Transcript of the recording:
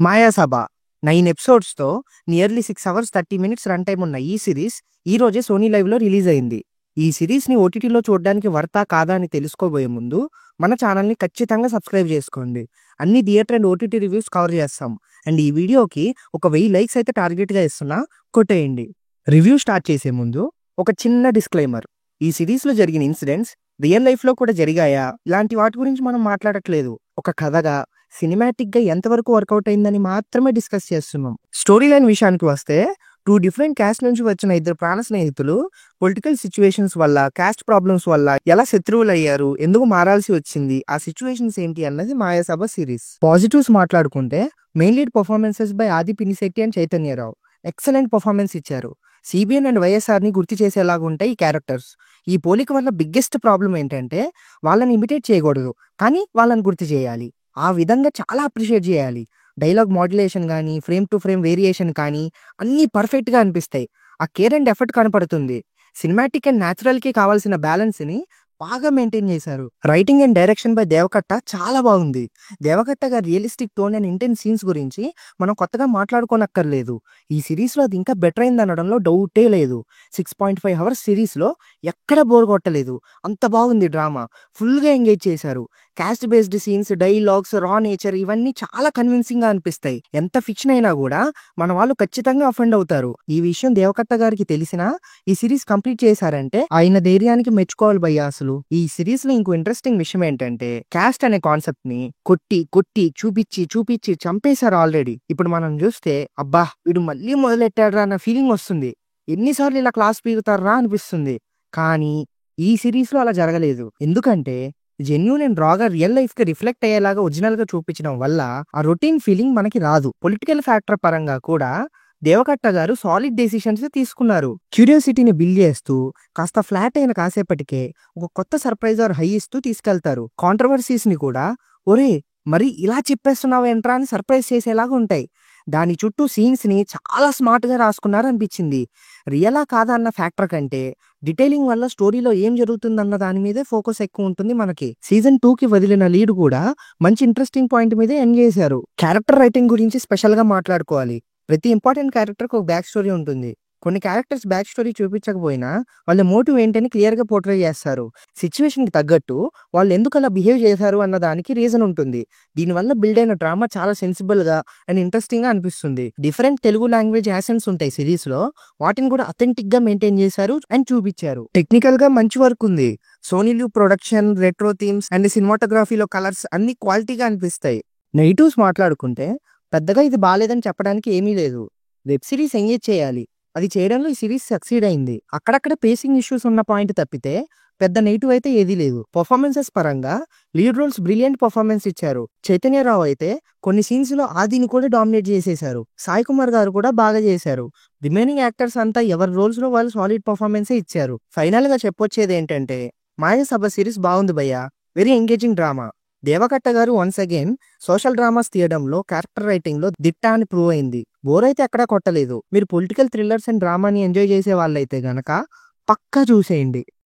మాయాసభ 9 ఎపిసోడ్స్‌తో nearly 6 hours 30 minutes run time ఉన్న ఈ సిరీస్ ఈ రోజే సోనీ లైవ్‌లో రిలీజ్ అయింది. ఈ సిరీస్‌ని ఓటీటీలో చూడడానికి వర్తా కాదా అని తెలుసుకోబోయే ముందు మన ఛానల్‌ని ఖచ్చితంగా సబ్స్క్రైబ్ చేసుకోండి. అన్ని theatre and OTT reviews cover చేస్తాం. అండ్ ఈ వీడియోకి ఒక 1000 లైక్స్ అయితే టార్గెట్‌గా ఇస్తున్నా, కొట్టేయండి. రివ్యూ స్టార్ట్ చేసే ముందు ఒక చిన్న డిస్క్లైమర్. ఈ సిరీస్‌లో జరిగిన ఇన్సిడెంట్స్ రియల్ లైఫ్‌లో కూడా జరిగాయా? ఇలాంటి వాటి గురించి మనం మాట్లాడట్లేదు. ఒక కథగా సినిమాటిక్‌గా ఎంతవరకు వర్కౌట్ అయిందని మాత్రమే డిస్కస్ చేస్తున్నాం. స్టోరీ లైన్ విషయానికి వస్తే 2 డిఫరెంట్ క్యాస్ట్ నుంచి వచ్చిన ఇద్దరు ప్రాణ స్నేహితులు పొలిటికల్ సిచ్యువేషన్స్ వల్ల, క్యాస్ట్ ప్రాబ్లమ్స్ వల్ల ఎలా శత్రువులయ్యారు, ఎందుకు మారాల్సి వచ్చింది, ఆ సిచ్యువేషన్స్ ఏంటి అన్నది మాయాసభ సిరీస్. పాజిటివ్స్ మాట్లాడుకుంటే main lead performances by Aadi Pinisetty and Chaitanya Rao excellent performance ఇచ్చారు. సిబిఎన్ అండ్ వైఎస్ఆర్ని గుర్తు చేసేలాగా ఉంటాయి ఈ క్యారెక్టర్స్. ఈ పోలిక వల్ల బిగ్గెస్ట్ ప్రాబ్లం ఏంటంటే వాళ్ళని ఇమిటేట్ చేయకూడదు, కానీ వాళ్ళని గుర్తు చేయాలి. ఆ విధంగా చాలా అప్రిషియేట్ చేయాలి. డైలాగ్ మాడ్యులేషన్ కానీ, ఫ్రేమ్ టు ఫ్రేమ్ వేరియేషన్ కానీ అన్నీ పర్ఫెక్ట్‌గా అనిపిస్తాయి. ఆ కేర్ అండ్ ఎఫర్ట్ కనపడుతుంది. సినిమాటిక్ అండ్ న్యాచురల్‌కి కావాల్సిన బ్యాలెన్స్‌ని బాగా మెయింటైన్ చేశారు. Writing and direction by Deva Katta చాలా బాగుంది. దేవకట్ట గారి realistic tone and intense scenes గురించి మనం కొత్తగా మాట్లాడుకోనక్కర్లేదు. ఈ సిరీస్‌లో అది ఇంకా బెటర్ అయిందనడంలో డౌటే లేదు. 6.5 అవర్స్ సిరీస్‌లో ఎక్కడ బోర్ కొట్టలేదు. అంత బాగుంది డ్రామా. ఫుల్‌గా ఎంగేజ్ చేశారు. క్యాస్ట్ బేస్డ్ సీన్స్, డైలాగ్స్, రా నేచర్ ఇవన్నీ చాలా కన్విన్సింగ్‌గా అనిపిస్తాయి. ఎంత ఫిక్షన్ అయినా కూడా మన వాళ్ళు ఖచ్చితంగా అఫెండ్ అవుతారు. ఈ విషయం దేవకట్ట గారికి తెలిసినా ఈ సిరీస్ కంప్లీట్ చేశారంటే ఆయన ధైర్యానికి మెచ్చుకోవాలి భయ్యా. అసలు ఈ సిరీస్ లో ఇంకో ఇంట్రెస్టింగ్ విషయం ఏంటంటే క్యాస్ట్ అనే కాన్సెప్ట్ ని కొట్టి కొట్టి చూపించి చంపేశారు ఆల్రెడీ. ఇప్పుడు మనం చూస్తే అబ్బా వీడు మళ్ళీ మొదలెట్టాడ్రా అన్న ఫీలింగ్ వస్తుంది. ఎన్నిసార్లు ఇలా క్లాస్ పీగుతారా అనిపిస్తుంది. కానీ ఈ సిరీస్ లో అలా జరగలేదు. ఎందుకంటే జెన్యూన్ అండ్ రాగా రియల్ లైఫ్ కి రిఫ్లెక్ట్ అయ్యేలాగా ఒరిజినల్ గా చూపించడం వల్ల ఆ రొటీన్ ఫీలింగ్ మనకి రాదు. పొలిటికల్ ఫ్యాక్టర్ పరంగా కూడా దేవకట్ట గారు సాలిడ్ డెసిషన్స్ తీసుకున్నారు. క్యూరియాసిటీని బిల్డ్ చేస్తూ కాస్త ఫ్లాట్ అయిన కాసేపటికే ఒక కొత్త సర్ప్రైజ్ ఆర్ హై ఇస్తూ తీసుకెళ్తారు. కాంట్రవర్సీస్ ని కూడా ఒరే మరి ఇలా చెప్పేస్తున్నావు ఏంట్రా అని సర్ప్రైజ్ చేసేలాగా ఉంటాయి. దాని చుట్టూ సీన్స్ ని చాలా స్మార్ట్ గా రాసుకున్నారు అనిపించింది. రియలా కాదా అన్న ఫ్యాక్టర్ కంటే డీటెయిలింగ్ వల్ల స్టోరీలో ఏం జరుగుతుందన్న దాని మీదే ఫోకస్ ఎక్కువ ఉంటుంది మనకి. సీజన్ 2 కి వదిలిన లీడ్ కూడా మంచి ఇంట్రెస్టింగ్ పాయింట్ మీదే ఎండ్ చేశారు. క్యారెక్టర్ రైటింగ్ గురించి స్పెషల్ గా మాట్లాడుకోవాలి. ప్రతి ఇంపార్టెంట్ క్యారెక్టర్కి ఒక బ్యాక్ స్టోరీ ఉంటుంది. కొన్ని క్యారెక్టర్స్ బ్యాక్ స్టోరీ చూపించకపోయినా వాళ్ళ మోటివ్ ఏంటని క్లియర్ గా పోర్ట్రే చేస్తారు. సిచ్యువేషన్ కి తగ్గట్టు వాళ్ళు ఎందుకు అలా బిహేవ్ చేశారు అన్న దానికి రీజన్ ఉంటుంది. దీనివల్ల బిల్డ్ అయిన డ్రామా చాలా సెన్సిబుల్ గా అండ్ ఇంట్రెస్టింగ్ గా అనిపిస్తుంది. డిఫరెంట్ తెలుగు లాంగ్వేజ్ యాసెంట్స్ ఉంటాయి సిరీస్ లో, వాటిని కూడా అథెంటిక్ గా మెయింటైన్ చేశారు అండ్ చూపించారు. టెక్నికల్ గా మంచి వర్క్ ఉంది. Sony Liv production, retro themes and సినిమాటోగ్రఫీలో కలర్స్ అన్ని క్వాలిటీగా అనిపిస్తాయి. నెగిటివ్స్ మాట్లాడుకుంటే పెద్దగా ఇది బాలేదని చెప్పడానికి ఏమీ లేదు. వెబ్ సిరీస్ ఎంగేజ్ చేయాలి. అది చేయడంలో ఈ సిరీస్ సక్సీడ్ అయింది. అక్కడక్కడ పేసింగ్ ఇష్యూస్ ఉన్న పాయింట్ తప్పితే పెద్ద నెగిటివ్ అయితే ఏదీ లేదు. పర్ఫార్మెన్సెస్ పరంగా లీడ్ రోల్స్ బ్రిలియంట్ పర్ఫార్మెన్స్ ఇచ్చారు. చైతన్యరావు అయితే కొన్ని సీన్స్ లో ఆదిని కూడా డామినేట్ చేసేశారు. సాయి కుమార్ గారు కూడా బాగా చేశారు. రిమైనింగ్ యాక్టర్స్ అంతా ఎవరి రోల్స్ లో వాళ్ళు సాలిడ్ పర్ఫార్మెన్సే ఇచ్చారు. ఫైనల్ గా చెప్పొచ్చేది ఏంటంటే మాయాసభ సిరీస్ బాగుంది భయ్యా. Very engaging drama. దేవకట్ట గారు వన్స్ అగైన్ సోషల్ డ్రామాస్ తీయడంలో, క్యారెక్టర్ రైటింగ్ లో దిట్ట అని ప్రూవ్ అయింది. బోర్ అయితే ఎక్కడా కొట్టలేదు. మీరు పొలిటికల్ థ్రిల్లర్స్ అండ్ డ్రామాని ఎంజాయ్ చేసే వాళ్ళైతే గనక పక్కా చూసేయండి.